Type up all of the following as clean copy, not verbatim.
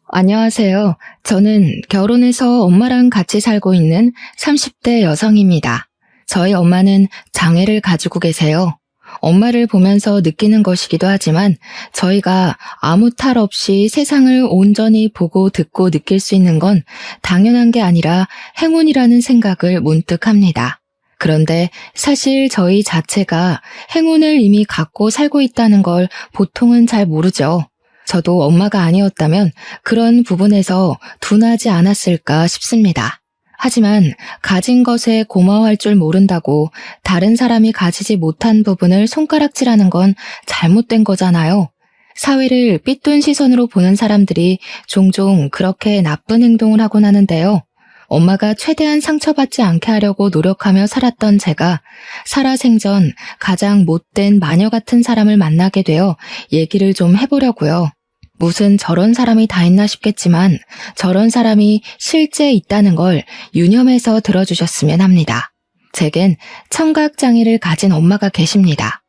안녕하세요. 저는 결혼해서 엄마랑 같이 살고 있는 30대 여성입니다. 저희 엄마는 장애를 가지고 계세요. 엄마를 보면서 느끼는 것이기도 하지만 저희가 아무 탈 없이 세상을 온전히 보고 듣고 느낄 수 있는 건 당연한 게 아니라 행운이라는 생각을 문득 합니다. 그런데 사실 저희 자체가 행운을 이미 갖고 살고 있다는 걸 보통은 잘 모르죠. 저도 엄마가 아니었다면 그런 부분에서 둔하지 않았을까 싶습니다. 하지만 가진 것에 고마워할 줄 모른다고 다른 사람이 가지지 못한 부분을 손가락질하는 건 잘못된 거잖아요. 사회를 삐뚤 시선으로 보는 사람들이 종종 그렇게 나쁜 행동을 하곤 하는데요. 엄마가 최대한 상처받지 않게 하려고 노력하며 살았던 제가 살아생전 가장 못된 마녀 같은 사람을 만나게 되어 얘기를 좀 해보려고요. 무슨 저런 사람이 다 있나 싶겠지만 저런 사람이 실제 있다는 걸 유념해서 들어주셨으면 합니다. 제겐 청각장애를 가진 엄마가 계십니다.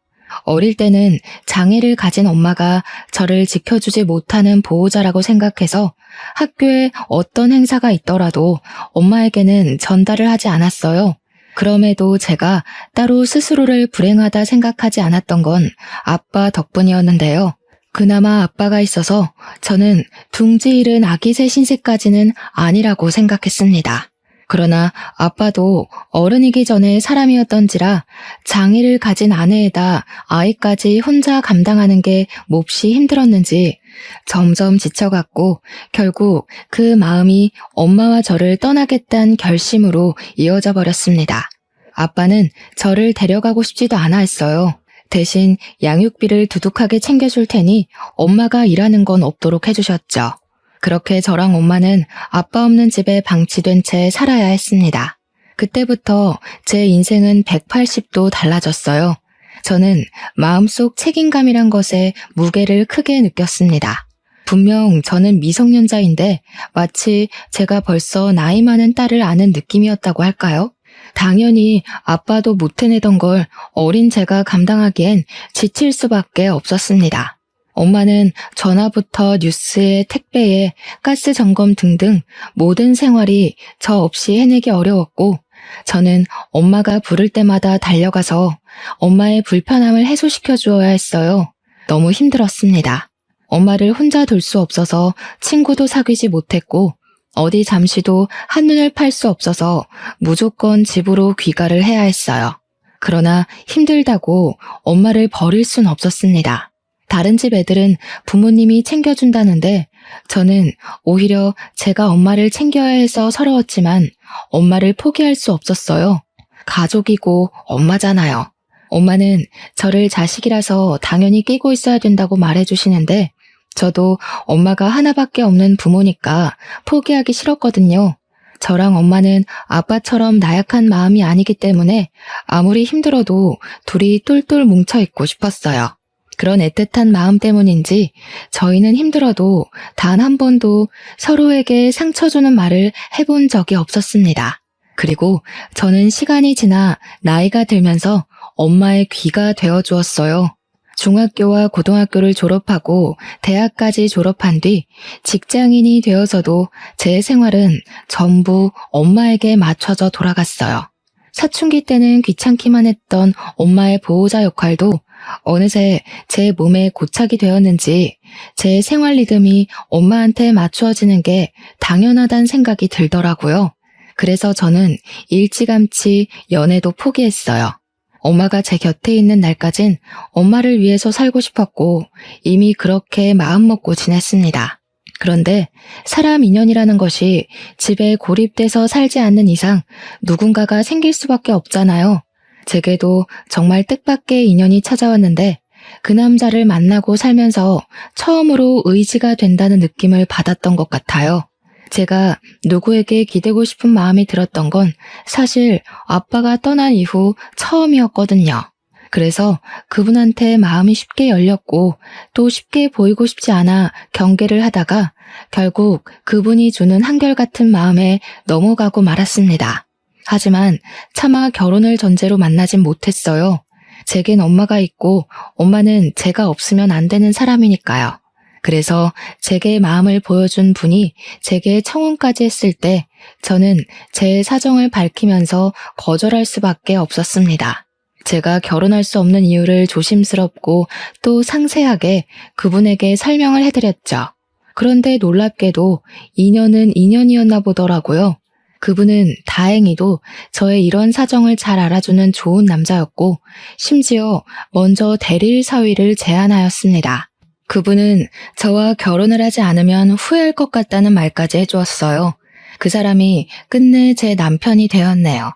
어릴 때는 장애를 가진 엄마가 저를 지켜주지 못하는 보호자라고 생각해서 학교에 어떤 행사가 있더라도 엄마에게는 전달을 하지 않았어요. 그럼에도 제가 따로 스스로를 불행하다 생각하지 않았던 건 아빠 덕분이었는데요. 그나마 아빠가 있어서 저는 둥지 잃은 아기 새 신세까지는 아니라고 생각했습니다. 그러나 아빠도 어른이기 전에 사람이었던지라 장애를 가진 아내에다 아이까지 혼자 감당하는 게 몹시 힘들었는지 점점 지쳐갔고 결국 그 마음이 엄마와 저를 떠나겠다는 결심으로 이어져 버렸습니다. 아빠는 저를 데려가고 싶지도 않아 했어요. 대신 양육비를 두둑하게 챙겨줄 테니 엄마가 일하는 건 없도록 해주셨죠. 그렇게 저랑 엄마는 아빠 없는 집에 방치된 채 살아야 했습니다. 그때부터 제 인생은 180도 달라졌어요. 저는 마음속 책임감이란 것에 무게를 크게 느꼈습니다. 분명 저는 미성년자인데 마치 제가 벌써 나이 많은 딸을 아는 느낌이었다고 할까요? 당연히 아빠도 못 해내던 걸 어린 제가 감당하기엔 지칠 수밖에 없었습니다. 엄마는 전화부터 뉴스에 택배에 가스 점검 등등 모든 생활이 저 없이 해내기 어려웠고 저는 엄마가 부를 때마다 달려가서 엄마의 불편함을 해소시켜 주어야 했어요. 너무 힘들었습니다. 엄마를 혼자 둘 수 없어서 친구도 사귀지 못했고 어디 잠시도 한눈을 팔 수 없어서 무조건 집으로 귀가를 해야 했어요. 그러나 힘들다고 엄마를 버릴 순 없었습니다. 다른 집 애들은 부모님이 챙겨준다는데 저는 오히려 제가 엄마를 챙겨야 해서 서러웠지만 엄마를 포기할 수 없었어요. 가족이고 엄마잖아요. 엄마는 저를 자식이라서 당연히 끼고 있어야 된다고 말해주시는데 저도 엄마가 하나밖에 없는 부모니까 포기하기 싫었거든요. 저랑 엄마는 아빠처럼 나약한 마음이 아니기 때문에 아무리 힘들어도 둘이 똘똘 뭉쳐있고 싶었어요. 그런 애틋한 마음 때문인지 저희는 힘들어도 단 한 번도 서로에게 상처 주는 말을 해본 적이 없었습니다. 그리고 저는 시간이 지나 나이가 들면서 엄마의 귀가 되어 주었어요. 중학교와 고등학교를 졸업하고 대학까지 졸업한 뒤 직장인이 되어서도 제 생활은 전부 엄마에게 맞춰져 돌아갔어요. 사춘기 때는 귀찮기만 했던 엄마의 보호자 역할도 어느새 제 몸에 고착이 되었는지 제 생활 리듬이 엄마한테 맞추어지는 게 당연하다는 생각이 들더라고요. 그래서 저는 일찌감치 연애도 포기했어요. 엄마가 제 곁에 있는 날까진 엄마를 위해서 살고 싶었고 이미 그렇게 마음먹고 지냈습니다. 그런데 사람 인연이라는 것이 집에 고립돼서 살지 않는 이상 누군가가 생길 수밖에 없잖아요. 제게도 정말 뜻밖의 인연이 찾아왔는데 그 남자를 만나고 살면서 처음으로 의지가 된다는 느낌을 받았던 것 같아요. 제가 누구에게 기대고 싶은 마음이 들었던 건 사실 아빠가 떠난 이후 처음이었거든요. 그래서 그분한테 마음이 쉽게 열렸고 또 쉽게 보이고 싶지 않아 경계를 하다가 결국 그분이 주는 한결같은 마음에 넘어가고 말았습니다. 하지만 차마 결혼을 전제로 만나진 못했어요. 제겐 엄마가 있고 엄마는 제가 없으면 안 되는 사람이니까요. 그래서 제게 마음을 보여준 분이 제게 청혼까지 했을 때 저는 제 사정을 밝히면서 거절할 수밖에 없었습니다. 제가 결혼할 수 없는 이유를 조심스럽고 또 상세하게 그분에게 설명을 해드렸죠. 그런데 놀랍게도 인연은 인연이었나 보더라고요. 그분은 다행히도 저의 이런 사정을 잘 알아주는 좋은 남자였고 심지어 먼저 대리일 사위를 제안하였습니다. 그분은 저와 결혼을 하지 않으면 후회할 것 같다는 말까지 해주었어요. 그 사람이 끝내 제 남편이 되었네요.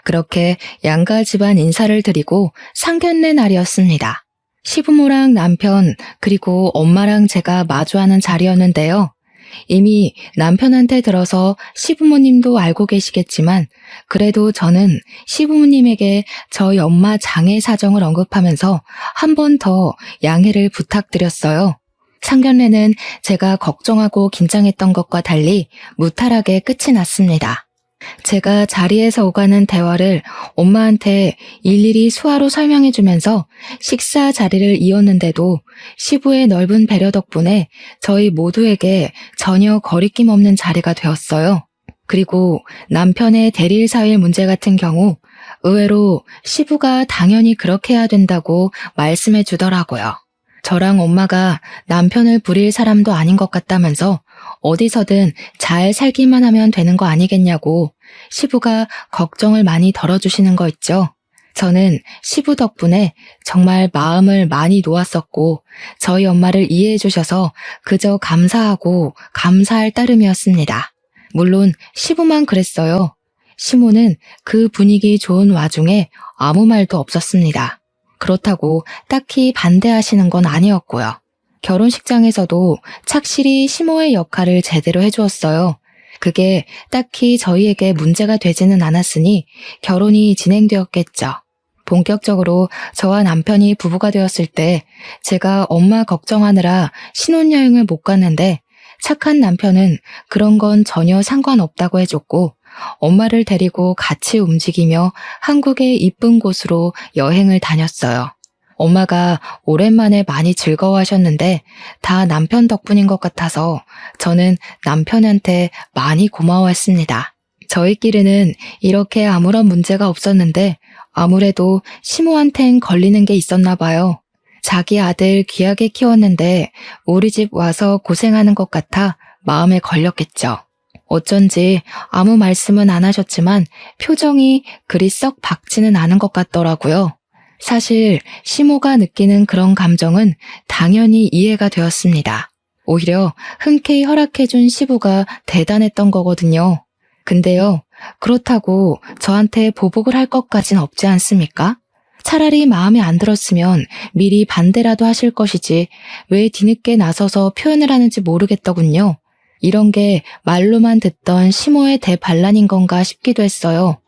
그렇게 양가 집안 인사를 드리고 상견례 날이었습니다. 시부모랑 남편 그리고 엄마랑 제가 마주하는 자리였는데요. 이미 남편한테 들어서 시부모님도 알고 계시겠지만 그래도 저는 시부모님에게 저희 엄마 장애 사정을 언급하면서 한 번 더 양해를 부탁드렸어요. 상견례는 제가 걱정하고 긴장했던 것과 달리 무탈하게 끝이 났습니다. 제가 자리에서 오가는 대화를 엄마한테 일일이 수화로 설명해주면서 식사 자리를 이었는데도 시부의 넓은 배려 덕분에 저희 모두에게 전혀 거리낌 없는 자리가 되었어요. 그리고 남편의 대리일 사위일 문제 같은 경우 의외로 시부가 당연히 그렇게 해야 된다고 말씀해 주더라고요. 저랑 엄마가 남편을 부릴 사람도 아닌 것 같다면서 어디서든 잘 살기만 하면 되는 거 아니겠냐고 시부가 걱정을 많이 덜어주시는 거 있죠. 저는 시부 덕분에 정말 마음을 많이 놓았었고 저희 엄마를 이해해 주셔서 그저 감사하고 감사할 따름이었습니다. 물론 시부만 그랬어요. 시모는 그 분위기 좋은 와중에 아무 말도 없었습니다. 그렇다고 딱히 반대하시는 건 아니었고요. 결혼식장에서도 착실히 시모의 역할을 제대로 해주었어요. 그게 딱히 저희에게 문제가 되지는 않았으니 결혼이 진행되었겠죠. 본격적으로 저와 남편이 부부가 되었을 때 제가 엄마 걱정하느라 신혼여행을 못 갔는데 착한 남편은 그런 건 전혀 상관없다고 해줬고 엄마를 데리고 같이 움직이며 한국의 이쁜 곳으로 여행을 다녔어요. 엄마가 오랜만에 많이 즐거워하셨는데 다 남편 덕분인 것 같아서 저는 남편한테 많이 고마워했습니다. 저희끼리는 이렇게 아무런 문제가 없었는데 아무래도 시모한텐 걸리는 게 있었나 봐요. 자기 아들 귀하게 키웠는데 우리 집 와서 고생하는 것 같아 마음에 걸렸겠죠. 어쩐지 아무 말씀은 안 하셨지만 표정이 그리 썩 밝지는 않은 것 같더라고요. 사실 시모가 느끼는 그런 감정은 당연히 이해가 되었습니다. 오히려 흔쾌히 허락해준 시부가 대단했던 거거든요. 근데요, 그렇다고 저한테 보복을 할 것까진 없지 않습니까? 차라리 마음에 안 들었으면 미리 반대라도 하실 것이지 왜 뒤늦게 나서서 표현을 하는지 모르겠더군요. 이런 게 말로만 듣던 시모의 대반란인 건가 싶기도 했어요.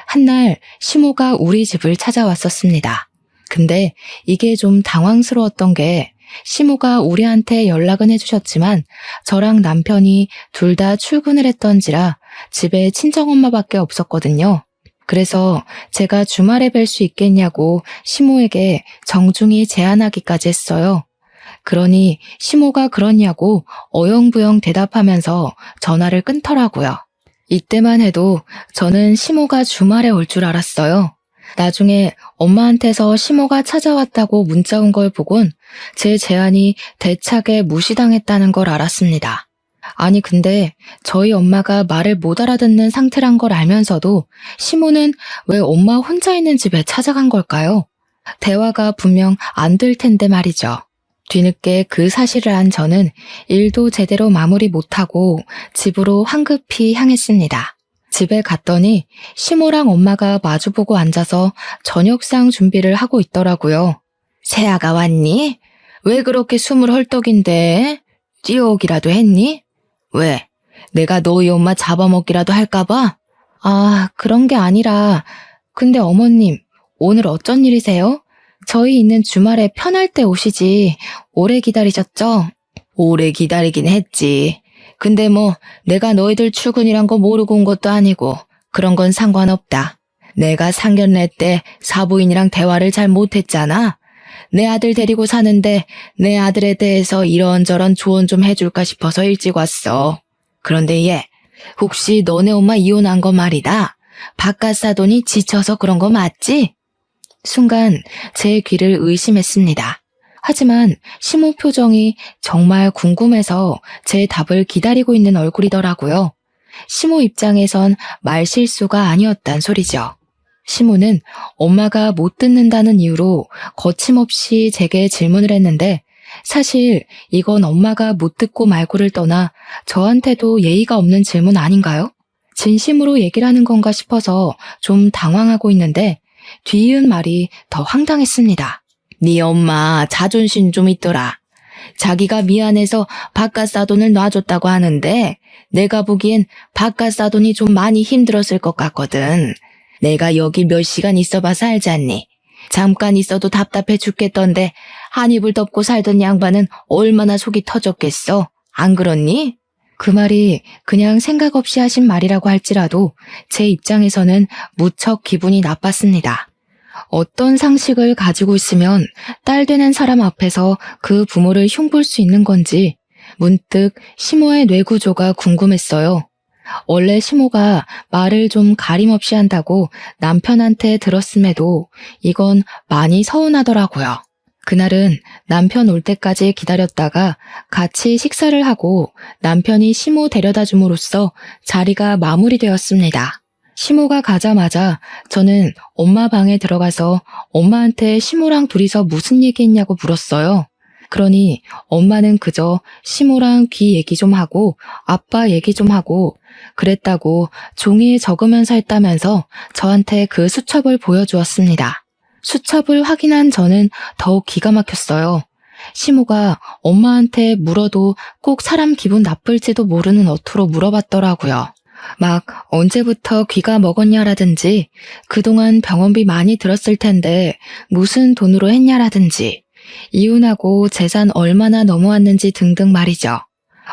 한날 시모가 우리 집을 찾아왔었습니다. 근데 이게 좀 당황스러웠던 게 시모가 우리한테 연락은 해주셨지만 저랑 남편이 둘 다 출근을 했던지라 집에 친정엄마밖에 없었거든요. 그래서 제가 주말에 뵐 수 있겠냐고 시모에게 정중히 제안하기까지 했어요. 그러니 시모가 그러냐고 어영부영 대답하면서 전화를 끊더라고요. 이때만 해도 저는 시모가 주말에 올 줄 알았어요. 나중에 엄마한테서 시모가 찾아왔다고 문자 온 걸 보곤 제 제안이 대차게 무시당했다는 걸 알았습니다. 아니 근데 저희 엄마가 말을 못 알아듣는 상태란 걸 알면서도 시모는 왜 엄마 혼자 있는 집에 찾아간 걸까요? 대화가 분명 안 될 텐데 말이죠. 뒤늦게 그 사실을 안 저는 일도 제대로 마무리 못하고 집으로 황급히 향했습니다. 집에 갔더니 시모랑 엄마가 마주보고 앉아서 저녁상 준비를 하고 있더라고요. 새아가 왔니? 왜 그렇게 숨을 헐떡인데? 뛰어오기라도 했니? 왜? 내가 너희 엄마 잡아먹기라도 할까봐? 아, 그런 게 아니라 근데 어머님, 오늘 어쩐 일이세요? 저희 있는 주말에 편할 때 오시지 오래 기다리셨죠? 오래 기다리긴 했지. 근데 뭐 내가 너희들 출근이란 거 모르고 온 것도 아니고 그런 건 상관없다. 내가 상견례 때 사부인이랑 대화를 잘 못했잖아. 내 아들 데리고 사는데 내 아들에 대해서 이런저런 조언 좀 해줄까 싶어서 일찍 왔어. 그런데 얘, 혹시 너네 엄마 이혼한 거 말이다. 바깥 사돈이 지쳐서 그런 거 맞지? 순간 제 귀를 의심했습니다. 하지만 시모 표정이 정말 궁금해서 제 답을 기다리고 있는 얼굴이더라고요. 시모 입장에선 말실수가 아니었단 소리죠. 시모는 엄마가 못 듣는다는 이유로 거침없이 제게 질문을 했는데 사실 이건 엄마가 못 듣고 말고를 떠나 저한테도 예의가 없는 질문 아닌가요? 진심으로 얘기를 하는 건가 싶어서 좀 당황하고 있는데 뒤이은 말이 더 황당했습니다. 네 엄마 자존심 좀 있더라. 자기가 미안해서 바깥 사돈을 놔줬다고 하는데 내가 보기엔 바깥 사돈이 좀 많이 힘들었을 것 같거든. 내가 여기 몇 시간 있어봐서 알지 않니? 잠깐 있어도 답답해 죽겠던데 한 이불 덮고 살던 양반은 얼마나 속이 터졌겠어. 안 그렇니? 그 말이 그냥 생각 없이 하신 말이라고 할지라도 제 입장에서는 무척 기분이 나빴습니다. 어떤 상식을 가지고 있으면 딸 되는 사람 앞에서 그 부모를 흉볼 수 있는 건지 문득 시모의 뇌구조가 궁금했어요. 원래 시모가 말을 좀 가림없이 한다고 남편한테 들었음에도 이건 많이 서운하더라고요. 그날은 남편 올 때까지 기다렸다가 같이 식사를 하고 남편이 시모 데려다 줌으로써 자리가 마무리되었습니다. 시모가 가자마자 저는 엄마 방에 들어가서 엄마한테 시모랑 둘이서 무슨 얘기했냐고 물었어요. 그러니 엄마는 그저 시모랑 귀 얘기 좀 하고 아빠 얘기 좀 하고 그랬다고 종이에 적으면서 했다면서 저한테 그 수첩을 보여주었습니다. 수첩을 확인한 저는 더욱 기가 막혔어요. 시모가 엄마한테 물어도 꼭 사람 기분 나쁠지도 모르는 어투로 물어봤더라고요. 막 언제부터 귀가 먹었냐라든지 그동안 병원비 많이 들었을 텐데 무슨 돈으로 했냐라든지 이혼하고 재산 얼마나 넘어왔는지 등등 말이죠.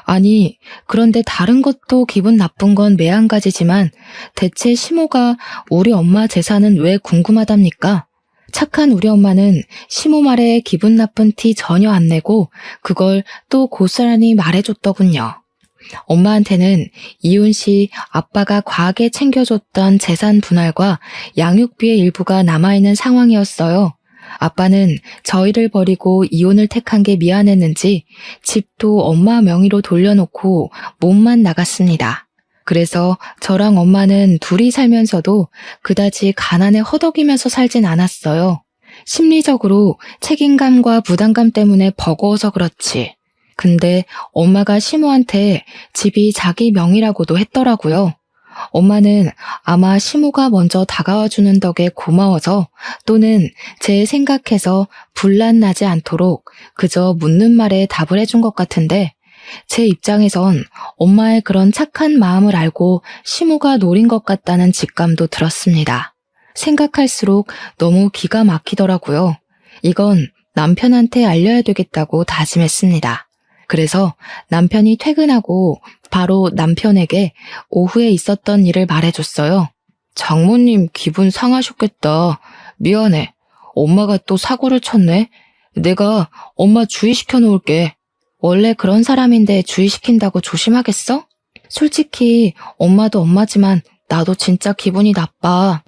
아니, 그런데 다른 것도 기분 나쁜 건 매한가지지만 대체 시모가 우리 엄마 재산은 왜 궁금하답니까? 착한 우리 엄마는 시모 말에 기분 나쁜 티 전혀 안 내고 그걸 또 고스란히 말해줬더군요. 엄마한테는 이혼 시 아빠가 과하게 챙겨줬던 재산 분할과 양육비의 일부가 남아있는 상황이었어요. 아빠는 저희를 버리고 이혼을 택한 게 미안했는지 집도 엄마 명의로 돌려놓고 몸만 나갔습니다. 그래서 저랑 엄마는 둘이 살면서도 그다지 가난에 허덕이면서 살진 않았어요. 심리적으로 책임감과 부담감 때문에 버거워서 그렇지. 근데 엄마가 시모한테 집이 자기 명의라고도 했더라고요. 엄마는 아마 시모가 먼저 다가와주는 덕에 고마워서 또는 제 생각해서 분란 나지 않도록 그저 묻는 말에 답을 해준 것 같은데 제 입장에선 엄마의 그런 착한 마음을 알고 시모가 노린 것 같다는 직감도 들었습니다. 생각할수록 너무 기가 막히더라고요. 이건 남편한테 알려야 되겠다고 다짐했습니다. 그래서 남편이 퇴근하고 바로 남편에게 오후에 있었던 일을 말해줬어요. 장모님 기분 상하셨겠다. 미안해. 엄마가 또 사고를 쳤네. 내가 엄마 주의시켜 놓을게. 원래 그런 사람인데 주의시킨다고 조심하겠어? 솔직히 엄마도 엄마지만 나도 진짜 기분이 나빠.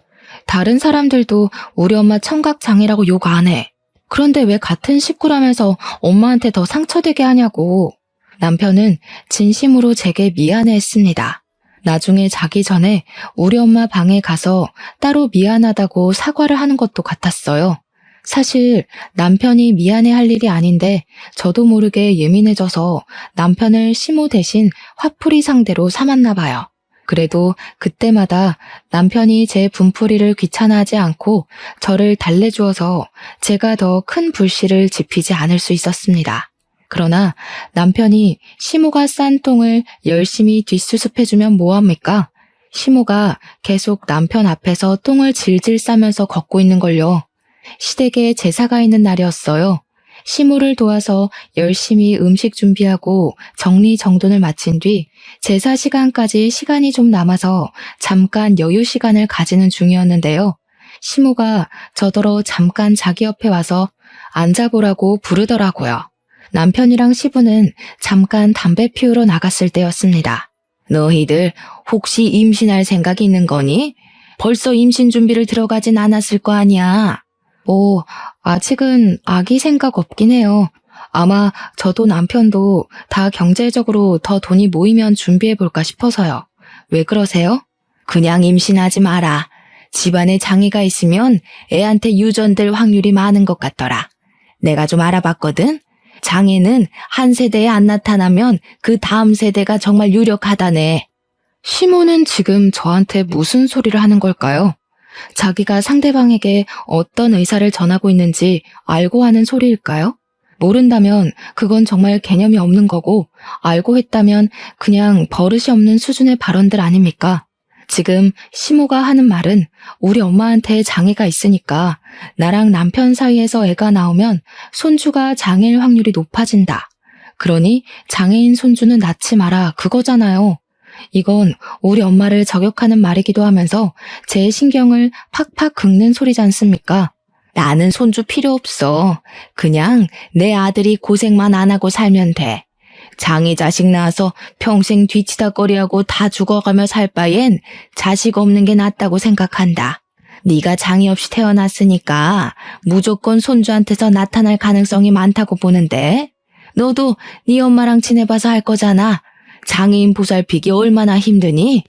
다른 사람들도 우리 엄마 청각장애라고 욕 안 해. 그런데 왜 같은 식구라면서 엄마한테 더 상처되게 하냐고. 남편은 진심으로 제게 미안해했습니다. 나중에 자기 전에 우리 엄마 방에 가서 따로 미안하다고 사과를 하는 것도 같았어요. 사실 남편이 미안해할 일이 아닌데 저도 모르게 예민해져서 남편을 시모 대신 화풀이 상대로 삼았나 봐요. 그래도 그때마다 남편이 제 분풀이를 귀찮아하지 않고 저를 달래주어서 제가 더 큰 불씨를 지피지 않을 수 있었습니다. 그러나 남편이 시모가 싼 똥을 열심히 뒷수습해주면 뭐합니까? 시모가 계속 남편 앞에서 똥을 질질 싸면서 걷고 있는걸요. 시댁에 제사가 있는 날이었어요. 시모를 도와서 열심히 음식 준비하고 정리정돈을 마친 뒤 제사 시간까지 시간이 좀 남아서 잠깐 여유 시간을 가지는 중이었는데요. 시모가 저더러 잠깐 자기 옆에 와서 앉아보라고 부르더라고요. 남편이랑 시부는 잠깐 담배 피우러 나갔을 때였습니다. 너희들 혹시 임신할 생각이 있는 거니? 벌써 임신 준비를 들어가진 않았을 거 아니야. 아직은 아기 생각 없긴 해요. 아마 저도 남편도 다 경제적으로 더 돈이 모이면 준비해볼까 싶어서요. 왜 그러세요? 그냥 임신하지 마라. 집안에 장애가 있으면 애한테 유전될 확률이 많은 것 같더라. 내가 좀 알아봤거든. 장애는 한 세대에 안 나타나면 그 다음 세대가 정말 유력하다네. 시모는 지금 저한테 무슨 소리를 하는 걸까요? 자기가 상대방에게 어떤 의사를 전하고 있는지 알고 하는 소리일까요? 모른다면 그건 정말 개념이 없는 거고, 알고 했다면 그냥 버릇이 없는 수준의 발언들 아닙니까? 지금 시모가 하는 말은 우리 엄마한테 장애가 있으니까 나랑 남편 사이에서 애가 나오면 손주가 장애일 확률이 높아진다. 그러니 장애인 손주는 낳지 마라 그거잖아요. 이건 우리 엄마를 저격하는 말이기도 하면서 제 신경을 팍팍 긁는 소리지 않습니까? 나는 손주 필요 없어. 그냥 내 아들이 고생만 안 하고 살면 돼. 장애 자식 낳아서 평생 뒤치다꺼리하고 다 죽어가며 살 바엔 자식 없는 게 낫다고 생각한다. 네가 장애 없이 태어났으니까 무조건 손주한테서 나타날 가능성이 많다고 보는데, 너도 네 엄마랑 지내봐서 알 거잖아. 장애인 보살피기 얼마나 힘드니?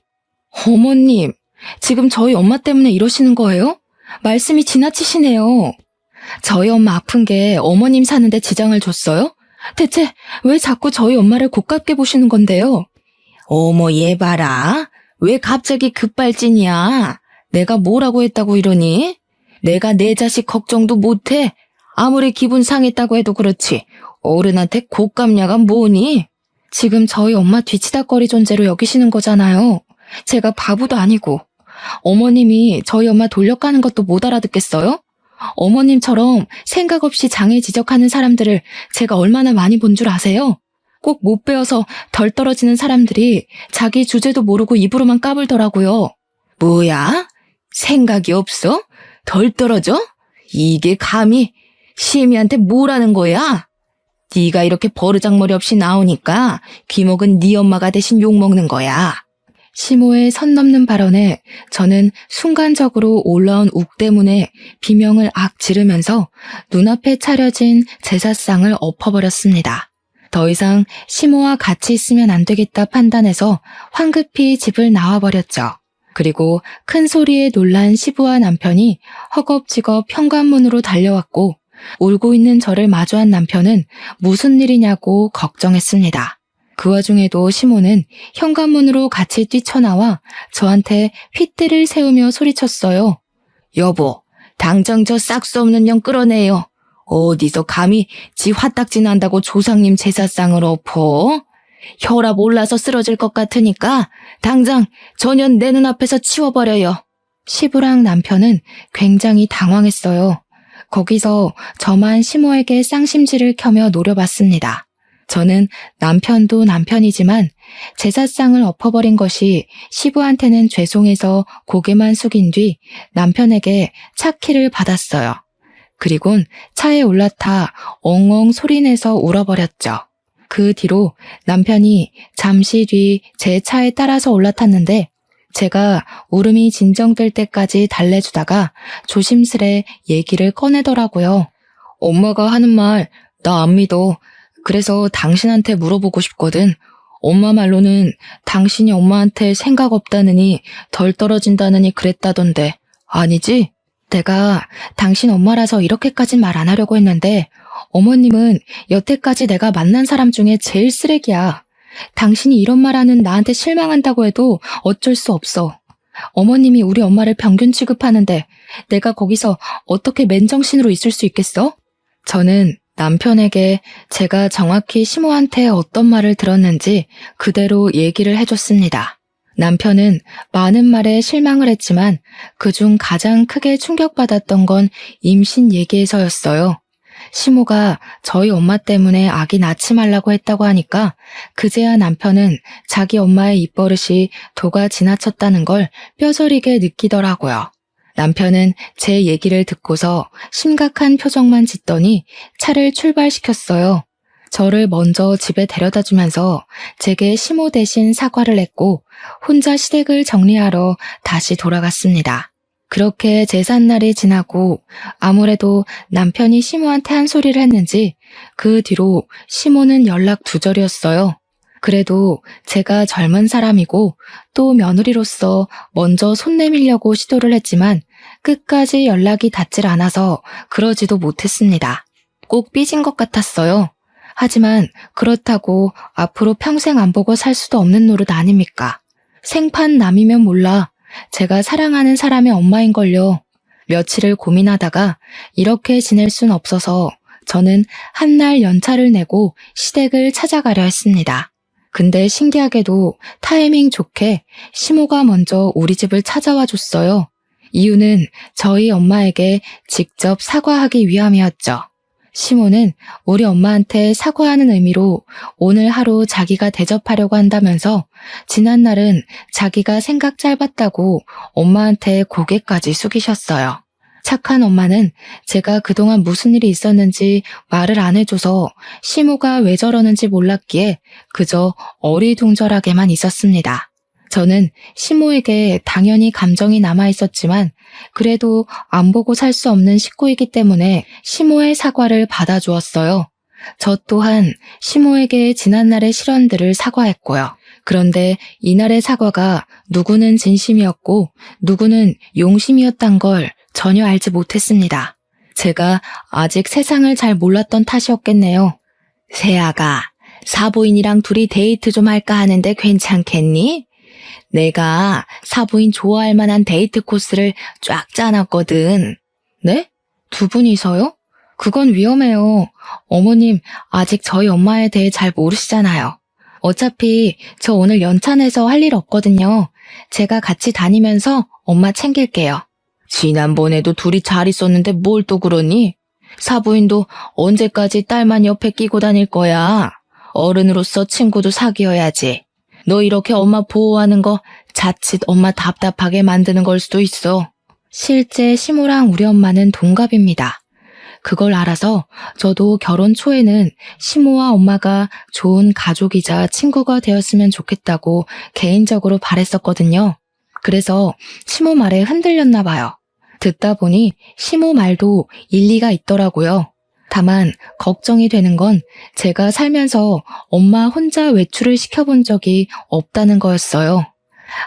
어머님, 지금 저희 엄마 때문에 이러시는 거예요? 말씀이 지나치시네요. 저희 엄마 아픈 게 어머님 사는데 지장을 줬어요? 대체 왜 자꾸 저희 엄마를 고깝게 보시는 건데요? 어머 얘 봐라. 왜 갑자기 급발진이야? 내가 뭐라고 했다고 이러니? 내가 내 자식 걱정도 못해? 아무리 기분 상했다고 해도 그렇지. 어른한테 고깝냐가 뭐니? 지금 저희 엄마 뒤치다꺼리 존재로 여기시는 거잖아요. 제가 바보도 아니고. 어머님이 저희 엄마 돌려가는 것도 못 알아듣겠어요? 어머님처럼 생각 없이 장애 지적하는 사람들을 제가 얼마나 많이 본 줄 아세요? 꼭 못 배워서 덜 떨어지는 사람들이 자기 주제도 모르고 입으로만 까불더라고요. 뭐야? 생각이 없어? 덜 떨어져? 이게 감히 시애미한테 뭐라는 거야? 네가 이렇게 버르장머리 없이 나오니까 귀목은 네 엄마가 대신 욕먹는 거야. 시모의 선 넘는 발언에 저는 순간적으로 올라온 욱 때문에 비명을 악 지르면서 눈앞에 차려진 제사상을 엎어버렸습니다. 더 이상 시모와 같이 있으면 안 되겠다 판단해서 황급히 집을 나와버렸죠. 그리고 큰 소리에 놀란 시부와 남편이 허겁지겁 현관문으로 달려왔고, 울고 있는 저를 마주한 남편은 무슨 일이냐고 걱정했습니다. 그 와중에도 시모는 현관문으로 같이 뛰쳐나와 저한테 핏대를 세우며 소리쳤어요. 여보, 당장 저 싹수 없는 년 끌어내요. 어디서 감히 지 화딱지 난다고 조상님 제사상을 엎어? 혈압 올라서 쓰러질 것 같으니까 당장 저 년 내 눈앞에서 치워버려요. 시부랑 남편은 굉장히 당황했어요. 거기서 저만 시모에게 쌍심지를 켜며 노려봤습니다. 저는 남편도 남편이지만 제사상을 엎어버린 것이 시부한테는 죄송해서 고개만 숙인 뒤 남편에게 차키를 받았어요. 그리곤 차에 올라타 엉엉 소리내서 울어버렸죠. 그 뒤로 남편이 잠시 뒤 제 차에 따라서 올라탔는데 제가 울음이 진정될 때까지 달래주다가 조심스레 얘기를 꺼내더라고요. 엄마가 하는 말 나 안 믿어. 그래서 당신한테 물어보고 싶거든. 엄마 말로는 당신이 엄마한테 생각 없다느니 덜 떨어진다느니 그랬다던데 아니지? 내가 당신 엄마라서 이렇게까진 말 안 하려고 했는데 어머님은 여태까지 내가 만난 사람 중에 제일 쓰레기야. 당신이 이런 말하는 나한테 실망한다고 해도 어쩔 수 없어. 어머님이 우리 엄마를 평균 취급하는데 내가 거기서 어떻게 맨정신으로 있을 수 있겠어? 저는 남편에게 제가 정확히 시모한테 어떤 말을 들었는지 그대로 얘기를 해줬습니다. 남편은 많은 말에 실망을 했지만 그중 가장 크게 충격받았던 건 임신 얘기에서였어요. 시모가 저희 엄마 때문에 아기 낳지 말라고 했다고 하니까 그제야 남편은 자기 엄마의 입버릇이 도가 지나쳤다는 걸 뼈저리게 느끼더라고요. 남편은 제 얘기를 듣고서 심각한 표정만 짓더니 차를 출발시켰어요. 저를 먼저 집에 데려다 주면서 제게 시모 대신 사과를 했고 혼자 시댁을 정리하러 다시 돌아갔습니다. 그렇게 제삿날이 지나고 아무래도 남편이 시모한테 한 소리를 했는지 그 뒤로 시모는 연락 두절이었어요. 그래도 제가 젊은 사람이고 또 며느리로서 먼저 손 내밀려고 시도를 했지만 끝까지 연락이 닿질 않아서 그러지도 못했습니다. 꼭 삐진 것 같았어요. 하지만 그렇다고 앞으로 평생 안 보고 살 수도 없는 노릇 아닙니까? 생판 남이면 몰라. 제가 사랑하는 사람의 엄마인걸요. 며칠을 고민하다가 이렇게 지낼 순 없어서 저는 한날 연차를 내고 시댁을 찾아가려 했습니다. 근데 신기하게도 타이밍 좋게 시모가 먼저 우리 집을 찾아와 줬어요. 이유는 저희 엄마에게 직접 사과하기 위함이었죠. 시모는 우리 엄마한테 사과하는 의미로 오늘 하루 자기가 대접하려고 한다면서 지난날은 자기가 생각 짧았다고 엄마한테 고개까지 숙이셨어요. 착한 엄마는 제가 그동안 무슨 일이 있었는지 말을 안 해줘서 시모가 왜 저러는지 몰랐기에 그저 어리둥절하게만 있었습니다. 저는 시모에게 당연히 감정이 남아있었지만 그래도 안 보고 살 수 없는 식구이기 때문에 시모의 사과를 받아주었어요. 저 또한 시모에게 지난날의 실언들을 사과했고요. 그런데 이날의 사과가 누구는 진심이었고 누구는 용심이었단 걸 전혀 알지 못했습니다. 제가 아직 세상을 잘 몰랐던 탓이었겠네요. 세아가 사부인이랑 둘이 데이트 좀 할까 하는데 괜찮겠니? 내가 사부인 좋아할 만한 데이트 코스를 쫙 짜놨거든. 네? 두 분이서요? 그건 위험해요. 어머님 아직 저희 엄마에 대해 잘 모르시잖아요. 어차피 저 오늘 연차 내서 할 일 없거든요. 제가 같이 다니면서 엄마 챙길게요. 지난번에도 둘이 잘 있었는데 뭘 또 그러니? 사부인도 언제까지 딸만 옆에 끼고 다닐 거야. 어른으로서 친구도 사귀어야지. 너 이렇게 엄마 보호하는 거 자칫 엄마 답답하게 만드는 걸 수도 있어. 실제 시모랑 우리 엄마는 동갑입니다. 그걸 알아서 저도 결혼 초에는 시모와 엄마가 좋은 가족이자 친구가 되었으면 좋겠다고 개인적으로 바랬었거든요. 그래서 시모 말에 흔들렸나 봐요. 듣다 보니 시모 말도 일리가 있더라고요. 다만 걱정이 되는 건 제가 살면서 엄마 혼자 외출을 시켜본 적이 없다는 거였어요.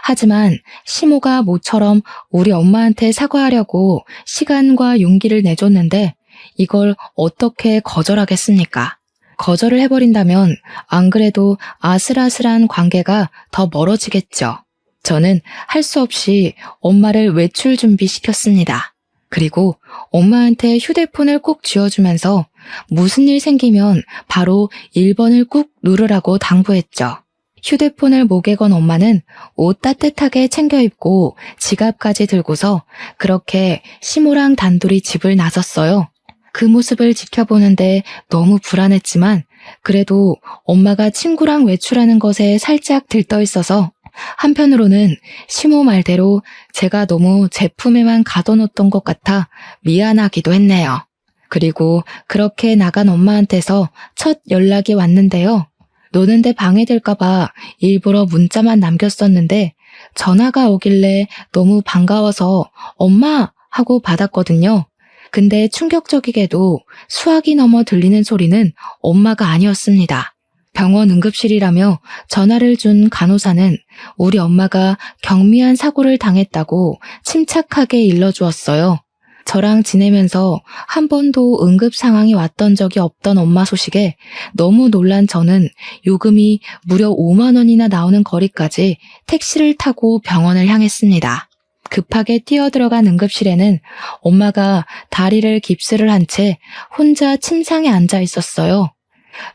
하지만 시모가 모처럼 우리 엄마한테 사과하려고 시간과 용기를 내줬는데 이걸 어떻게 거절하겠습니까? 거절을 해버린다면 안 그래도 아슬아슬한 관계가 더 멀어지겠죠. 저는 할 수 없이 엄마를 외출 준비시켰습니다. 그리고 엄마한테 휴대폰을 꼭 쥐어주면서 무슨 일 생기면 바로 1번을 꾹 누르라고 당부했죠. 휴대폰을 목에 건 엄마는 옷 따뜻하게 챙겨 입고 지갑까지 들고서 그렇게 시모랑 단둘이 집을 나섰어요. 그 모습을 지켜보는데 너무 불안했지만 그래도 엄마가 친구랑 외출하는 것에 살짝 들떠 있어서 한편으로는 시모 말대로 제가 너무 제 품에만 가둬놓던 것 같아 미안하기도 했네요. 그리고 그렇게 나간 엄마한테서 첫 연락이 왔는데요. 노는데 방해될까봐 일부러 문자만 남겼었는데 전화가 오길래 너무 반가워서 엄마 하고 받았거든요. 근데 충격적이게도 수화기 넘어 들리는 소리는 엄마가 아니었습니다. 병원 응급실이라며 전화를 준 간호사는 우리 엄마가 경미한 사고를 당했다고 침착하게 일러주었어요. 저랑 지내면서 한 번도 응급 상황이 왔던 적이 없던 엄마 소식에 너무 놀란 저는 요금이 무려 5만 원이나 나오는 거리까지 택시를 타고 병원을 향했습니다. 급하게 뛰어들어간 응급실에는 엄마가 다리를 깁스를 한 채 혼자 침상에 앉아 있었어요.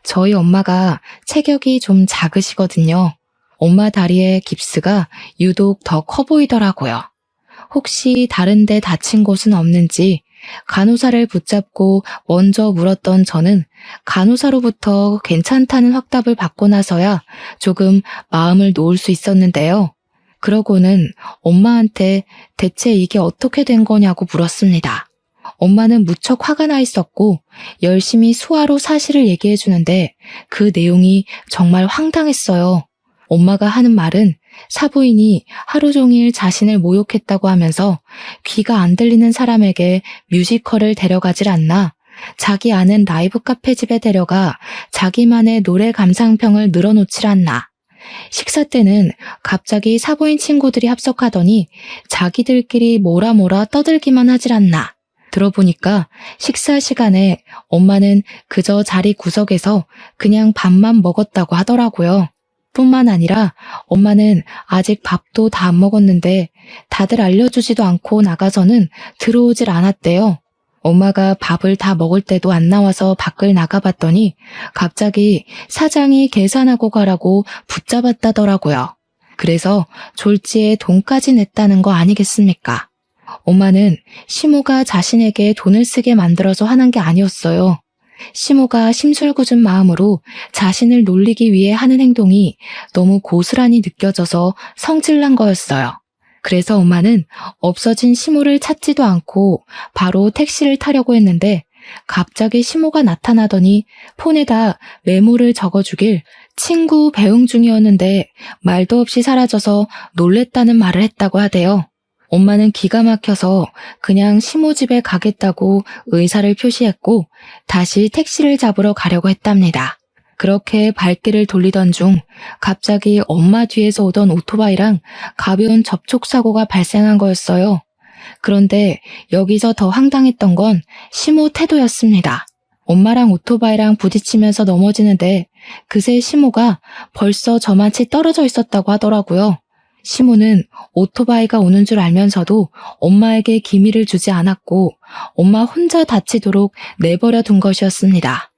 저희 엄마가 체격이 좀 작으시거든요. 엄마 다리에 깁스가 유독 더 커 보이더라고요. 혹시 다른 데 다친 곳은 없는지 간호사를 붙잡고 먼저 물었던 저는 간호사로부터 괜찮다는 확답을 받고 나서야 조금 마음을 놓을 수 있었는데요. 그러고는 엄마한테 대체 이게 어떻게 된 거냐고 물었습니다. 엄마는 무척 화가 나 있었고 열심히 수화로 사실을 얘기해 주는데 그 내용이 정말 황당했어요. 엄마가 하는 말은 사부인이 하루 종일 자신을 모욕했다고 하면서 귀가 안 들리는 사람에게 뮤지컬을 데려가질 않나, 자기 아는 라이브 카페 집에 데려가 자기만의 노래 감상평을 늘어놓질 않나, 식사 때는 갑자기 사부인 친구들이 합석하더니 자기들끼리 뭐라 떠들기만 하질 않나. 들어보니까 식사 시간에 엄마는 그저 자리 구석에서 그냥 밥만 먹었다고 하더라고요. 뿐만 아니라 엄마는 아직 밥도 다 안 먹었는데 다들 알려주지도 않고 나가서는 들어오질 않았대요. 엄마가 밥을 다 먹을 때도 안 나와서 밖을 나가봤더니 갑자기 사장이 계산하고 가라고 붙잡았다더라고요. 그래서 졸지에 돈까지 냈다는 거 아니겠습니까? 엄마는 시모가 자신에게 돈을 쓰게 만들어서 하는 게 아니었어요. 시모가 심술궂은 마음으로 자신을 놀리기 위해 하는 행동이 너무 고스란히 느껴져서 성질난 거였어요. 그래서 엄마는 없어진 시모를 찾지도 않고 바로 택시를 타려고 했는데 갑자기 시모가 나타나더니 폰에다 메모를 적어주길 친구 배웅 중이었는데 말도 없이 사라져서 놀랬다는 말을 했다고 하대요. 엄마는 기가 막혀서 그냥 시모 집에 가겠다고 의사를 표시했고 다시 택시를 잡으러 가려고 했답니다. 그렇게 발길을 돌리던 중 갑자기 엄마 뒤에서 오던 오토바이랑 가벼운 접촉사고가 발생한 거였어요. 그런데 여기서 더 황당했던 건 시모 태도였습니다. 엄마랑 오토바이랑 부딪히면서 넘어지는데 그새 시모가 벌써 저만치 떨어져 있었다고 하더라고요. 시모는 오토바이가 오는 줄 알면서도 엄마에게 기미를 주지 않았고 엄마 혼자 다치도록 내버려 둔 것이었습니다.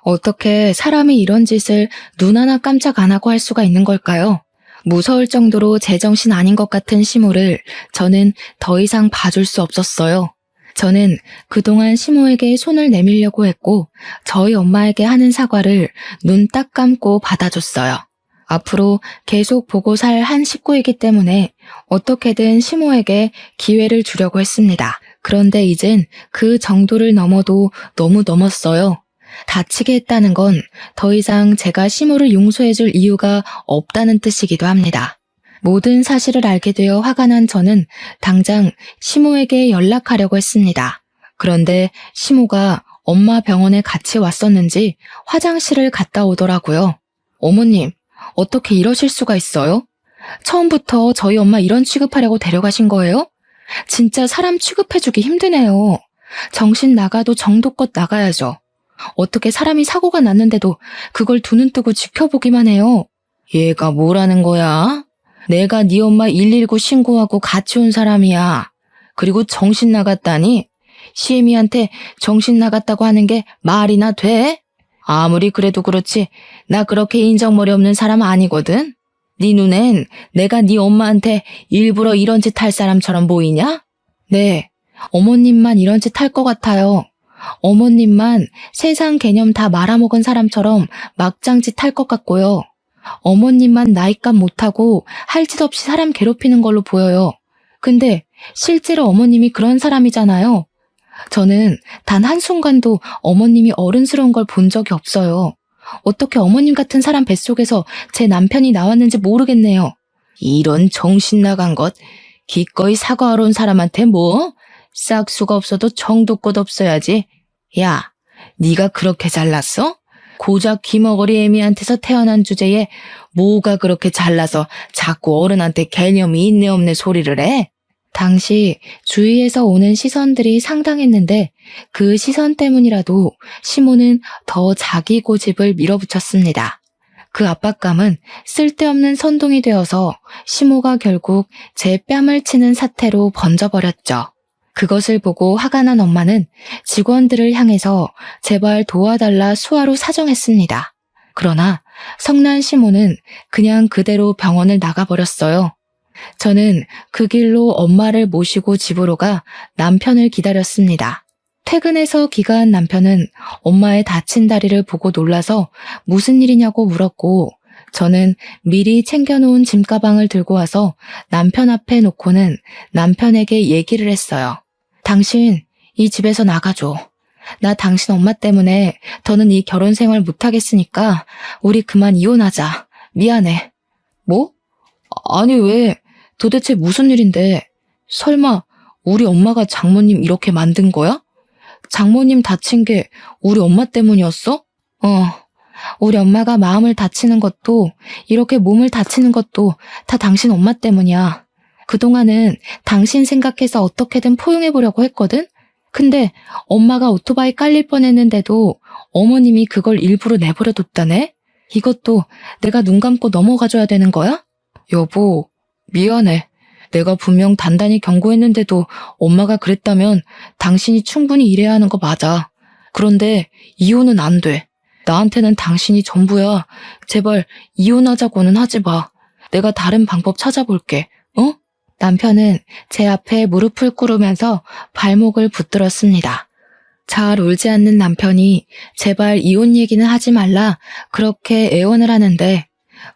어떻게 사람이 이런 짓을 눈 하나 깜짝 안 하고 할 수가 있는 걸까요? 무서울 정도로 제정신 아닌 것 같은 시모를 저는 더 이상 봐줄 수 없었어요. 저는 그동안 시모에게 손을 내밀려고 했고 저희 엄마에게 하는 사과를 눈 딱 감고 받아줬어요. 앞으로 계속 보고 살 한 식구이기 때문에 어떻게든 시모에게 기회를 주려고 했습니다. 그런데 이젠 그 정도를 넘어도 너무 넘었어요. 다치게 했다는 건 더 이상 제가 시모를 용서해줄 이유가 없다는 뜻이기도 합니다. 모든 사실을 알게 되어 화가 난 저는 당장 시모에게 연락하려고 했습니다. 그런데 시모가 엄마 병원에 같이 왔었는지 화장실을 갔다 오더라고요. 어머님, 어떻게 이러실 수가 있어요? 처음부터 저희 엄마 이런 취급하려고 데려가신 거예요? 진짜 사람 취급해주기 힘드네요. 정신 나가도 정도껏 나가야죠. 어떻게 사람이 사고가 났는데도 그걸 두 눈 뜨고 지켜보기만 해요. 얘가 뭐라는 거야? 내가 네 엄마 119 신고하고 같이 온 사람이야. 그리고 정신 나갔다니? 시애미한테 정신 나갔다고 하는 게 말이나 돼? 아무리 그래도 그렇지 나 그렇게 인정머리 없는 사람 아니거든. 네 눈엔 내가 네 엄마한테 일부러 이런 짓 할 사람처럼 보이냐? 네, 어머님만 이런 짓 할 것 같아요. 어머님만 세상 개념 다 말아먹은 사람처럼 막장짓 할 것 같고요. 어머님만 나이값 못하고 할 짓 없이 사람 괴롭히는 걸로 보여요. 근데 실제로 어머님이 그런 사람이잖아요. 저는 단 한순간도 어머님이 어른스러운 걸 본 적이 없어요. 어떻게 어머님 같은 사람 뱃속에서 제 남편이 나왔는지 모르겠네요. 이런 정신 나간 것, 기꺼이 사과하러 온 사람한테 뭐? 싹수가 없어도 정도껏 없어야지. 야, 네가 그렇게 잘났어? 고작 귀머거리 애미한테서 태어난 주제에 뭐가 그렇게 잘나서 자꾸 어른한테 개념이 있네 없네 소리를 해? 당시 주위에서 오는 시선들이 상당했는데 그 시선 때문이라도 시모는 더 자기 고집을 밀어붙였습니다. 그 압박감은 쓸데없는 선동이 되어서 시모가 결국 제 뺨을 치는 사태로 번져버렸죠. 그것을 보고 화가 난 엄마는 직원들을 향해서 제발 도와달라 수화로 사정했습니다. 그러나 성난 시모는 그냥 그대로 병원을 나가버렸어요. 저는 그 길로 엄마를 모시고 집으로 가 남편을 기다렸습니다. 퇴근해서 귀가한 남편은 엄마의 다친 다리를 보고 놀라서 무슨 일이냐고 물었고 저는 미리 챙겨놓은 짐가방을 들고 와서 남편 앞에 놓고는 남편에게 얘기를 했어요. 당신 이 집에서 나가줘. 나 당신 엄마 때문에 더는 이 결혼 생활 못하겠으니까 우리 그만 이혼하자. 미안해. 뭐? 아니 왜? 도대체 무슨 일인데? 설마 우리 엄마가 장모님 이렇게 만든 거야? 장모님 다친 게 우리 엄마 때문이었어? 우리 엄마가 마음을 다치는 것도 이렇게 몸을 다치는 것도 다 당신 엄마 때문이야. 그동안은 당신 생각해서 어떻게든 포용해보려고 했거든? 근데 엄마가 오토바이 깔릴 뻔했는데도 어머님이 그걸 일부러 내버려뒀다네? 이것도 내가 눈 감고 넘어가줘야 되는 거야? 여보, 미안해. 내가 분명 단단히 경고했는데도 엄마가 그랬다면 당신이 충분히 이래야 하는 거 맞아. 그런데 이혼은 안 돼. 나한테는 당신이 전부야. 제발 이혼하자고는 하지 마. 내가 다른 방법 찾아볼게. 어? 남편은 제 앞에 무릎을 꿇으면서 발목을 붙들었습니다. 잘 울지 않는 남편이 제발 이혼 얘기는 하지 말라 그렇게 애원을 하는데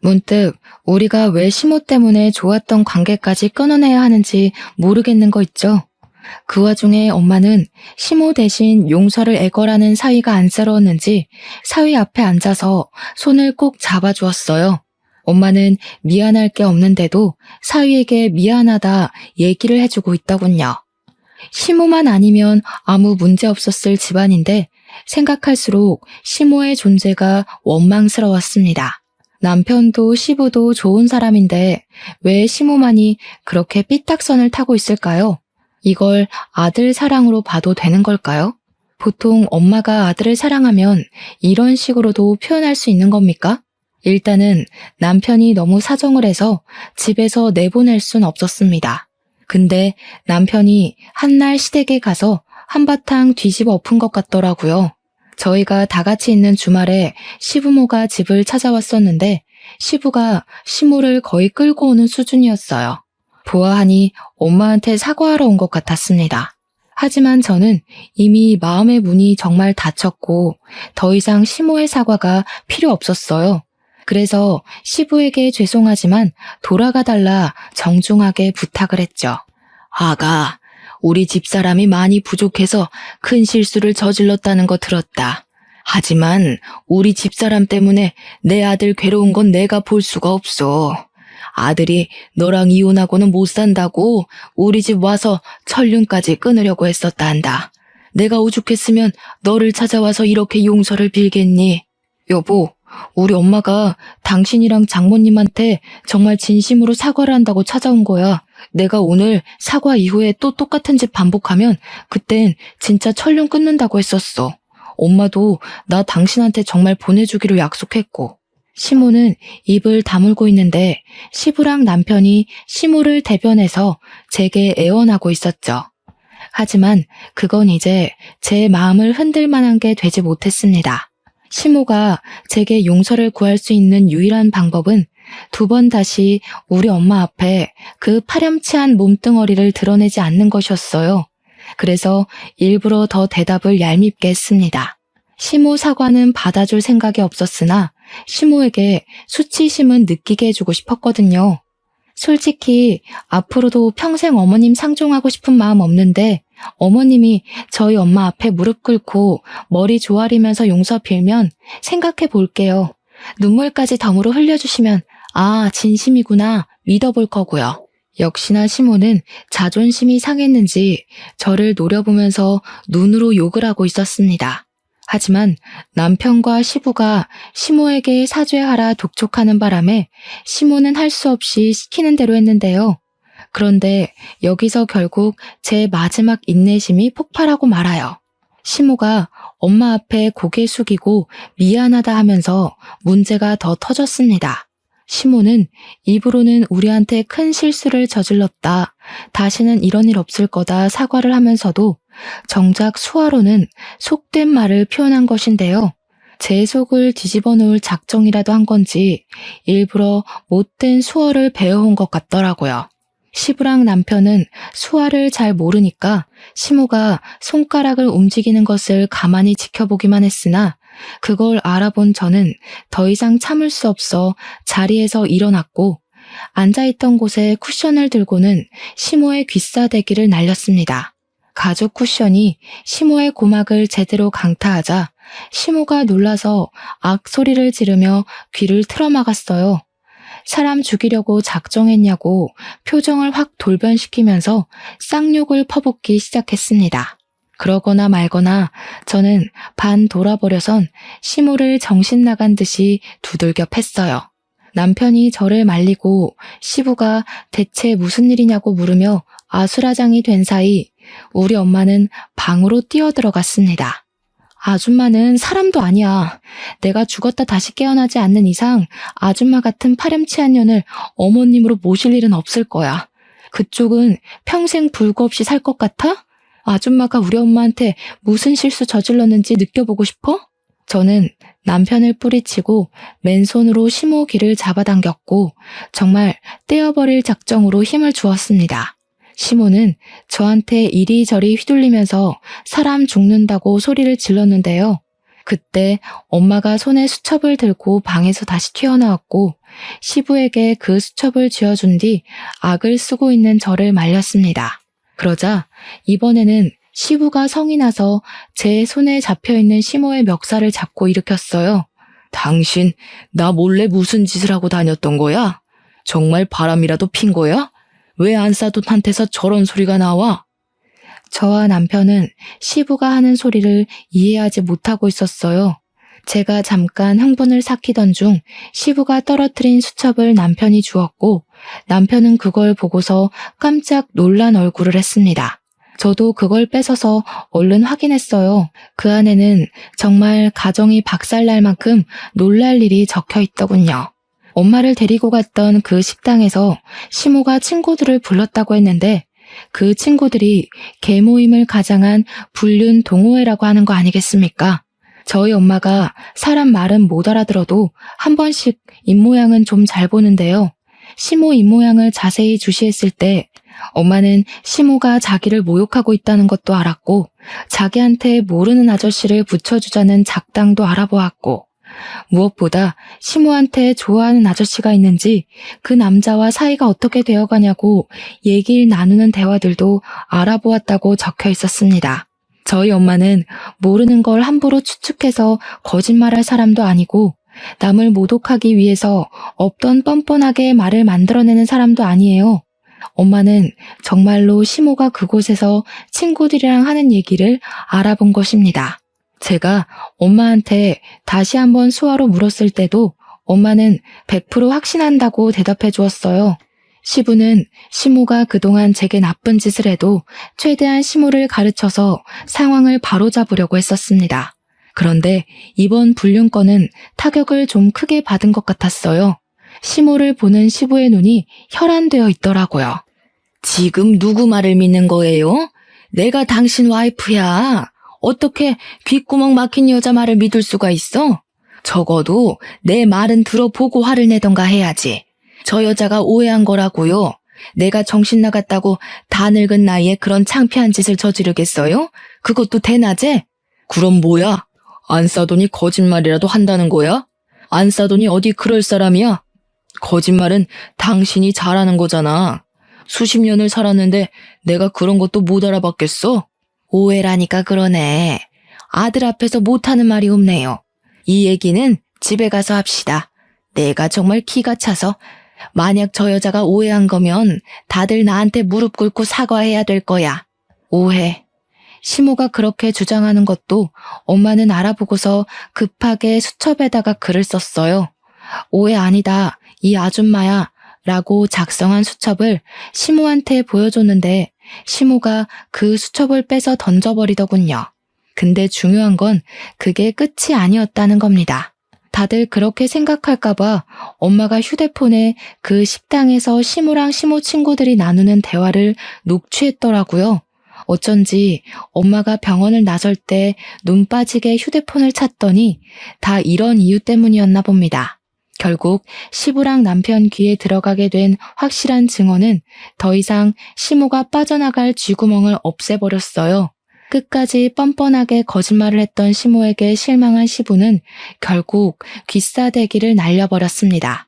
문득 우리가 왜 시모 때문에 좋았던 관계까지 끊어내야 하는지 모르겠는 거 있죠. 그 와중에 엄마는 시모 대신 용서를 애걸하는 사위가 안쓰러웠는지 사위 앞에 앉아서 손을 꼭 잡아주었어요. 엄마는 미안할 게 없는데도 사위에게 미안하다 얘기를 해주고 있더군요. 시모만 아니면 아무 문제 없었을 집안인데 생각할수록 시모의 존재가 원망스러웠습니다. 남편도 시부도 좋은 사람인데 왜 시모만이 그렇게 삐딱선을 타고 있을까요? 이걸 아들 사랑으로 봐도 되는 걸까요? 보통 엄마가 아들을 사랑하면 이런 식으로도 표현할 수 있는 겁니까? 일단은 남편이 너무 사정을 해서 집에서 내보낼 순 없었습니다. 근데 남편이 한날 시댁에 가서 한바탕 뒤집어 엎은 것 같더라고요. 저희가 다 같이 있는 주말에 시부모가 집을 찾아왔었는데 시부가 시모를 거의 끌고 오는 수준이었어요. 보아하니 엄마한테 사과하러 온 것 같았습니다. 하지만 저는 이미 마음의 문이 정말 닫혔고 더 이상 시모의 사과가 필요 없었어요. 그래서 시부에게 죄송하지만 돌아가달라 정중하게 부탁을 했죠. 아가, 우리 집사람이 많이 부족해서 큰 실수를 저질렀다는 거 들었다. 하지만 우리 집사람 때문에 내 아들 괴로운 건 내가 볼 수가 없어. 아들이 너랑 이혼하고는 못 산다고 우리 집 와서 천륜까지 끊으려고 했었다 한다. 내가 오죽했으면 너를 찾아와서 이렇게 용서를 빌겠니? 여보, 우리 엄마가 당신이랑 장모님한테 정말 진심으로 사과를 한다고 찾아온 거야. 내가 오늘 사과 이후에 또 똑같은 짓 반복하면 그땐 진짜 천륜 끊는다고 했었어. 엄마도 나 당신한테 정말 보내주기로 약속했고. 시모는 입을 다물고 있는데 시부랑 남편이 시모를 대변해서 제게 애원하고 있었죠. 하지만 그건 이제 제 마음을 흔들 만한 게 되지 못했습니다. 시모가 제게 용서를 구할 수 있는 유일한 방법은 두 번 다시 우리 엄마 앞에 그 파렴치한 몸뚱어리를 드러내지 않는 것이었어요. 그래서 일부러 더 대답을 얄밉게 했습니다. 시모 사과는 받아줄 생각이 없었으나 시모에게 수치심은 느끼게 해주고 싶었거든요. 솔직히 앞으로도 평생 어머님 상종하고 싶은 마음 없는데 어머님이 저희 엄마 앞에 무릎 꿇고 머리 조아리면서 용서 빌면 생각해 볼게요. 눈물까지 덤으로 흘려주시면 아, 진심이구나 믿어볼 거고요. 역시나 시모는 자존심이 상했는지 저를 노려보면서 눈으로 욕을 하고 있었습니다. 하지만 남편과 시부가 시모에게 사죄하라 독촉하는 바람에 시모는 할 수 없이 시키는 대로 했는데요. 그런데 여기서 결국 제 마지막 인내심이 폭발하고 말아요. 시모가 엄마 앞에 고개 숙이고 미안하다 하면서 문제가 더 터졌습니다. 시모는 입으로는 우리한테 큰 실수를 저질렀다. 다시는 이런 일 없을 거다 사과를 하면서도 정작 수화로는 속된 말을 표현한 것인데요. 제 속을 뒤집어 놓을 작정이라도 한 건지 일부러 못된 수어를 배워온 것 같더라고요. 시부랑 남편은 수화를 잘 모르니까 시모가 손가락을 움직이는 것을 가만히 지켜보기만 했으나 그걸 알아본 저는 더 이상 참을 수 없어 자리에서 일어났고 앉아있던 곳에 쿠션을 들고는 시모의 귀싸대기를 날렸습니다. 가죽 쿠션이 시모의 고막을 제대로 강타하자 시모가 놀라서 악 소리를 지르며 귀를 틀어막았어요. 사람 죽이려고 작정했냐고 표정을 확 돌변시키면서 쌍욕을 퍼붓기 시작했습니다. 그러거나 말거나 저는 반 돌아버려선 시모를 정신 나간 듯이 두들겨 팼어요. 남편이 저를 말리고 시부가 대체 무슨 일이냐고 물으며 아수라장이 된 사이 우리 엄마는 방으로 뛰어들어갔습니다. 아줌마는 사람도 아니야. 내가 죽었다 다시 깨어나지 않는 이상 아줌마 같은 파렴치한 년을 어머님으로 모실 일은 없을 거야. 그쪽은 평생 불구 없이 살 것 같아? 아줌마가 우리 엄마한테 무슨 실수 저질렀는지 느껴보고 싶어? 저는 남편을 뿌리치고 맨손으로 시모 귀를 잡아당겼고 정말 떼어버릴 작정으로 힘을 주었습니다. 시모는 저한테 이리저리 휘둘리면서 사람 죽는다고 소리를 질렀는데요. 그때 엄마가 손에 수첩을 들고 방에서 다시 튀어나왔고 시부에게 그 수첩을 쥐어준 뒤 악을 쓰고 있는 저를 말렸습니다. 그러자 이번에는 시부가 성이 나서 제 손에 잡혀있는 시모의 멱살을 잡고 일으켰어요. 당신 나 몰래 무슨 짓을 하고 다녔던 거야? 정말 바람이라도 핀 거야? 왜 안사돈한테서 저런 소리가 나와? 저와 남편은 시부가 하는 소리를 이해하지 못하고 있었어요. 제가 잠깐 흥분을 삭히던 중 시부가 떨어뜨린 수첩을 남편이 주었고 남편은 그걸 보고서 깜짝 놀란 얼굴을 했습니다. 저도 그걸 뺏어서 얼른 확인했어요. 그 안에는 정말 가정이 박살날 만큼 놀랄 일이 적혀 있더군요. 엄마를 데리고 갔던 그 식당에서 시모가 친구들을 불렀다고 했는데 그 친구들이 계모임을 가장한 불륜 동호회라고 하는 거 아니겠습니까? 저희 엄마가 사람 말은 못 알아들어도 한 번씩 입모양은 좀 잘 보는데요. 시모 입모양을 자세히 주시했을 때 엄마는 시모가 자기를 모욕하고 있다는 것도 알았고 자기한테 모르는 아저씨를 붙여주자는 작당도 알아보았고 무엇보다 시모한테 좋아하는 아저씨가 있는지 그 남자와 사이가 어떻게 되어가냐고 얘기를 나누는 대화들도 알아보았다고 적혀 있었습니다. 저희 엄마는 모르는 걸 함부로 추측해서 거짓말할 사람도 아니고 남을 모독하기 위해서 없던 뻔뻔하게 말을 만들어내는 사람도 아니에요. 엄마는 정말로 시모가 그곳에서 친구들이랑 하는 얘기를 알아본 것입니다. 제가 엄마한테 다시 한번 수화로 물었을 때도 엄마는 100% 확신한다고 대답해 주었어요. 시부는 시모가 그동안 제게 나쁜 짓을 해도 최대한 시모를 가르쳐서 상황을 바로잡으려고 했었습니다. 그런데 이번 불륜건은 타격을 좀 크게 받은 것 같았어요. 시모를 보는 시부의 눈이 혈안되어 있더라고요. 지금 누구 말을 믿는 거예요? 내가 당신 와이프야. 어떻게 귓구멍 막힌 여자 말을 믿을 수가 있어? 적어도 내 말은 들어보고 화를 내던가 해야지. 저 여자가 오해한 거라고요. 내가 정신 나갔다고 다 늙은 나이에 그런 창피한 짓을 저지르겠어요? 그것도 대낮에? 그럼 뭐야? 안 싸더니 거짓말이라도 한다는 거야? 안 싸더니 어디 그럴 사람이야? 거짓말은 당신이 잘하는 거잖아. 수십 년을 살았는데 내가 그런 것도 못 알아봤겠어? 오해라니까 그러네. 아들 앞에서 못하는 말이 없네요. 이 얘기는 집에 가서 합시다. 내가 정말 기가 차서 만약 저 여자가 오해한 거면 다들 나한테 무릎 꿇고 사과해야 될 거야. 오해. 시모가 그렇게 주장하는 것도 엄마는 알아보고서 급하게 수첩에다가 글을 썼어요. 오해 아니다. 이 아줌마야. 라고 작성한 수첩을 시모한테 보여줬는데 시모가 그 수첩을 빼서 던져버리더군요. 근데 중요한 건 그게 끝이 아니었다는 겁니다. 다들 그렇게 생각할까봐 엄마가 휴대폰에 그 식당에서 시모랑 시모 친구들이 나누는 대화를 녹취했더라고요. 어쩐지 엄마가 병원을 나설 때 눈 빠지게 휴대폰을 찾더니 다 이런 이유 때문이었나 봅니다. 결국 시부랑 남편 귀에 들어가게 된 확실한 증언은 더 이상 시모가 빠져나갈 쥐구멍을 없애버렸어요. 끝까지 뻔뻔하게 거짓말을 했던 시모에게 실망한 시부는 결국 귀싸대기를 날려버렸습니다.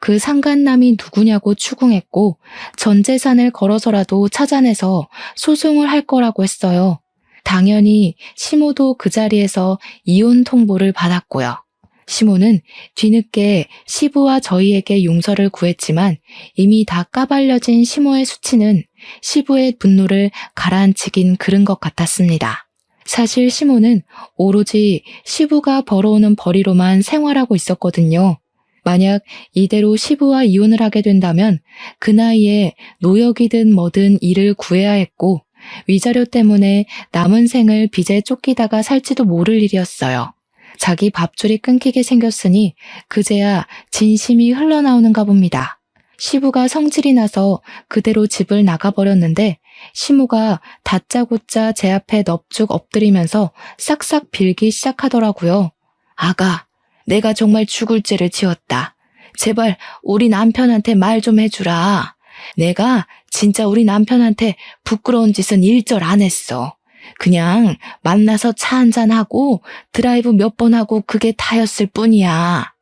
그 상간남이 누구냐고 추궁했고 전 재산을 걸어서라도 찾아내서 소송을 할 거라고 했어요. 당연히 시모도 그 자리에서 이혼 통보를 받았고요. 시모는 뒤늦게 시부와 저희에게 용서를 구했지만 이미 다 까발려진 시모의 수치는 시부의 분노를 가라앉히긴 그른 것 같았습니다. 사실 시모는 오로지 시부가 벌어오는 벌이로만 생활하고 있었거든요. 만약 이대로 시부와 이혼을 하게 된다면 그 나이에 노역이든 뭐든 일을 구해야 했고 위자료 때문에 남은 생을 빚에 쫓기다가 살지도 모를 일이었어요. 자기 밥줄이 끊기게 생겼으니 그제야 진심이 흘러나오는가 봅니다. 시부가 성질이 나서 그대로 집을 나가버렸는데 시모가 다짜고짜 제 앞에 넙죽 엎드리면서 싹싹 빌기 시작하더라고요. 아가, 내가 정말 죽을 죄를 지었다. 제발 우리 남편한테 말 좀 해주라. 내가 진짜 우리 남편한테 부끄러운 짓은 일절 안 했어. 그냥 만나서 차 한잔하고 드라이브 몇 번 하고 그게 다였을 뿐이야.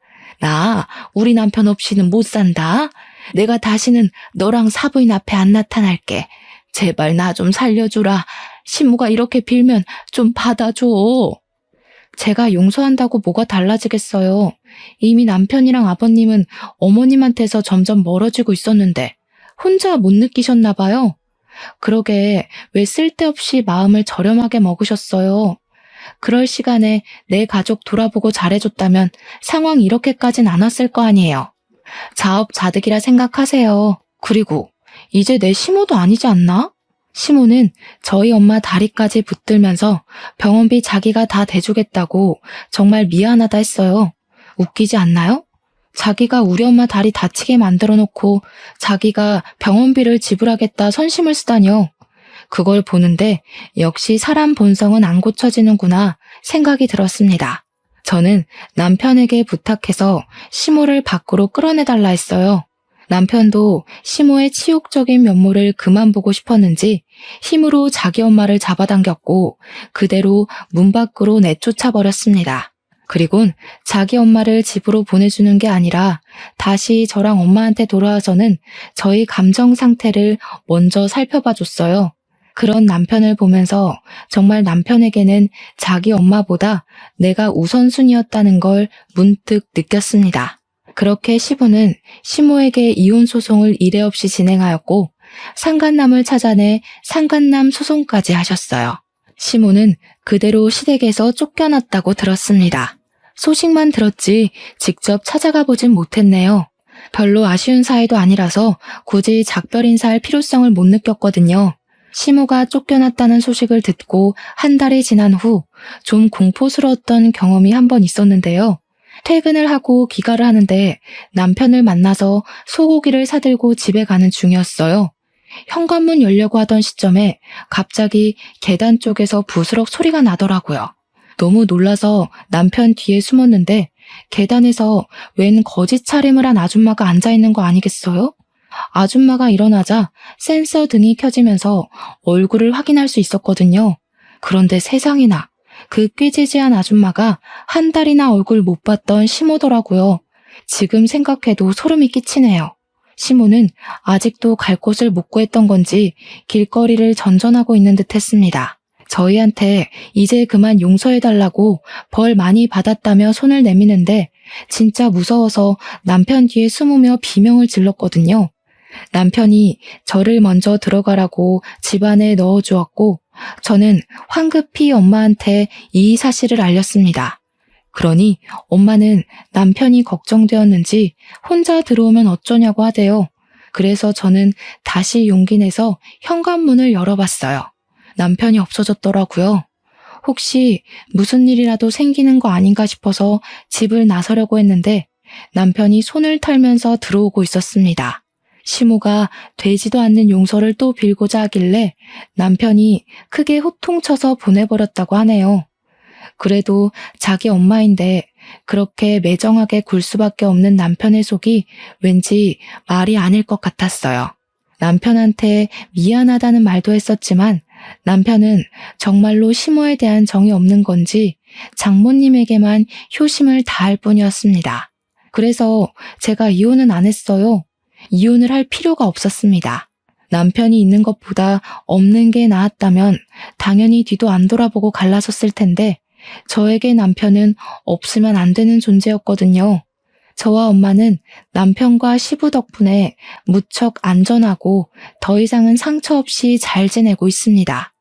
나 우리 남편 없이는 못 산다. 내가 다시는 너랑 사부인 앞에 안 나타날게. 제발 나 좀 살려주라. 시모가 이렇게 빌면 좀 받아줘. 제가 용서한다고 뭐가 달라지겠어요. 이미 남편이랑 아버님은 어머님한테서 점점 멀어지고 있었는데 혼자 못 느끼셨나 봐요. 그러게 왜 쓸데없이 마음을 저렴하게 먹으셨어요. 그럴 시간에 내 가족 돌아보고 잘해줬다면 상황 이렇게까진 안 왔을 거 아니에요. 자업자득이라 생각하세요. 그리고 이제 내 시모도 아니지 않나? 시모는 저희 엄마 다리까지 붙들면서 병원비 자기가 다 대주겠다고 정말 미안하다 했어요. 웃기지 않나요? 자기가 우리 엄마 다리 다치게 만들어 놓고 자기가 병원비를 지불하겠다 선심을 쓰다뇨. 그걸 보는데 역시 사람 본성은 안 고쳐지는구나 생각이 들었습니다. 저는 남편에게 부탁해서 시모를 밖으로 끌어내달라 했어요. 남편도 시모의 치욕적인 면모를 그만 보고 싶었는지 힘으로 자기 엄마를 잡아당겼고 그대로 문 밖으로 내쫓아 버렸습니다. 그리곤 자기 엄마를 집으로 보내주는 게 아니라 다시 저랑 엄마한테 돌아와서는 저희 감정 상태를 먼저 살펴봐 줬어요. 그런 남편을 보면서 정말 남편에게는 자기 엄마보다 내가 우선순위였다는 걸 문득 느꼈습니다. 그렇게 시부는 시모에게 이혼 소송을 이례 없이 진행하였고 상간남을 찾아내 상간남 소송까지 하셨어요. 시모는 그대로 시댁에서 쫓겨났다고 들었습니다. 소식만 들었지 직접 찾아가 보진 못했네요. 별로 아쉬운 사이도 아니라서 굳이 작별 인사할 필요성을 못 느꼈거든요. 시모가 쫓겨났다는 소식을 듣고 한 달이 지난 후 좀 공포스러웠던 경험이 한 번 있었는데요. 퇴근을 하고 귀가를 하는데 남편을 만나서 소고기를 사들고 집에 가는 중이었어요. 현관문 열려고 하던 시점에 갑자기 계단 쪽에서 부스럭 소리가 나더라고요. 너무 놀라서 남편 뒤에 숨었는데 계단에서 웬 거짓 차림을 한 아줌마가 앉아있는 거 아니겠어요? 아줌마가 일어나자 센서 등이 켜지면서 얼굴을 확인할 수 있었거든요. 그런데 세상에나 그 꾀지지한 아줌마가 한 달이나 얼굴 못 봤던 시모더라고요. 지금 생각해도 소름이 끼치네요. 시모는 아직도 갈 곳을 못 구했던 건지 길거리를 전전하고 있는 듯 했습니다. 저희한테 이제 그만 용서해달라고 벌 많이 받았다며 손을 내미는데 진짜 무서워서 남편 뒤에 숨으며 비명을 질렀거든요. 남편이 저를 먼저 들어가라고 집 안에 넣어주었고 저는 황급히 엄마한테 이 사실을 알렸습니다. 그러니 엄마는 남편이 걱정되었는지 혼자 들어오면 어쩌냐고 하대요. 그래서 저는 다시 용기 내서 현관문을 열어봤어요. 남편이 없어졌더라고요. 혹시 무슨 일이라도 생기는 거 아닌가 싶어서 집을 나서려고 했는데 남편이 손을 털면서 들어오고 있었습니다. 시모가 되지도 않는 용서를 또 빌고자 하길래 남편이 크게 호통쳐서 보내버렸다고 하네요. 그래도 자기 엄마인데 그렇게 매정하게 굴 수밖에 없는 남편의 속이 왠지 말이 아닐 것 같았어요. 남편한테 미안하다는 말도 했었지만 남편은 정말로 시모에 대한 정이 없는 건지 장모님에게만 효심을 다할 뿐이었습니다. 그래서 제가 이혼은 안 했어요. 이혼을 할 필요가 없었습니다. 남편이 있는 것보다 없는 게 나았다면 당연히 뒤도 안 돌아보고 갈라섰을 텐데 저에게 남편은 없으면 안 되는 존재였거든요. 저와 엄마는 남편과 시부 덕분에 무척 안전하고 더 이상은 상처 없이 잘 지내고 있습니다.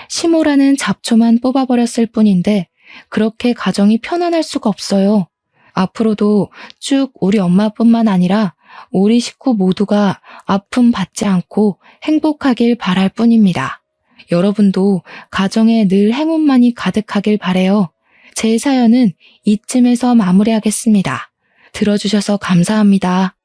시모라는 잡초만 뽑아버렸을 뿐인데 그렇게 가정이 편안할 수가 없어요. 앞으로도 쭉 우리 엄마뿐만 아니라 우리 식구 모두가 아픔 받지 않고 행복하길 바랄 뿐입니다. 여러분도 가정에 늘 행운만이 가득하길 바래요. 제 사연은 이쯤에서 마무리하겠습니다. 들어주셔서 감사합니다.